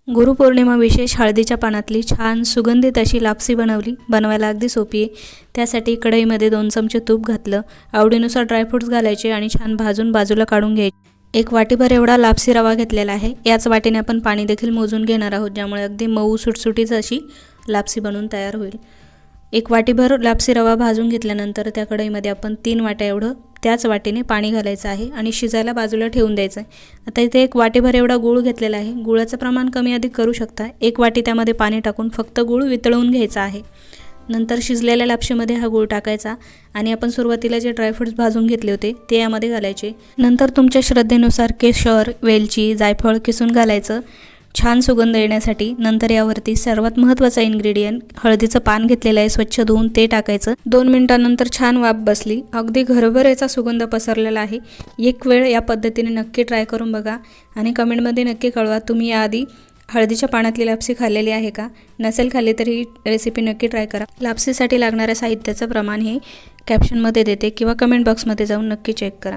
गुरुपौर्णिमा विशेष हळदीच्या पानातली छान सुगंधित अशी लापसी बनवायला अगदी सोपी आहे। त्यासाठी कढईमध्ये 2 चमचे तूप घातलं, आवडीनुसार ड्रायफ्रुट्स घालायचे आणि छान भाजून बाजूला काढून घ्यायचे। 1 वाटीभर एवढा लापसी रवा घेतलेला आहे। याच वाटीने आपण पाणी देखील मोजून घेणार आहोत, ज्यामुळे अगदी मऊ सुटसुटीत अशी लापसी बनून तयार होईल। 1 वाटीभर लापसी रवा भाजून घेतल्यानंतर त्या कढईमध्ये आपण 3 वाट्या एवढं त्याच वाटीने पाणी घालायचं आहे आणि शिजायला बाजूला ठेवून द्यायचं आहे। आता इथे 1 वाटीभर एवढा गूळ घेतलेला आहे। गुळाचं प्रमाण कमी अधिक करू शकता। 1 वाटी त्यामध्ये पाणी टाकून फक्त गूळ वितळवून घ्यायचा आहे। नंतर शिजलेल्या लापशीमध्ये हा गूळ टाकायचा आणि आपण सुरुवातीला जे ड्रायफ्रुट्स भाजून घेतले होते ते यामध्ये घालायचे। नंतर तुमच्या श्रद्धेनुसार केशर, वेलची, जायफळ किसून घालायचं छान सुगंध येण्यासाठी। नंतर यावरती सर्वात महत्त्वाचा इन्ग्रेडियंट हळदीचं पान घेतलेलं आहे, स्वच्छ धुवून ते टाकायचं। 2 मिनिटांनंतर छान वाफ बसली, अगदी घरभर याचा सुगंध पसरलेला आहे। एक वेळ या पद्धतीने नक्की ट्राय करून बघा आणि कमेंटमध्ये नक्की कळवा तुम्ही याआधी हळदीच्या पानातली लापसी खाल्लेली आहे का? नसेल खाल्ली तरी ही रेसिपी नक्की ट्राय करा। लापसीसाठी लागणाऱ्या साहित्याचं प्रमाण हे कॅप्शनमध्ये देते किंवा कमेंट बॉक्समध्ये जाऊन नक्की चेक करा।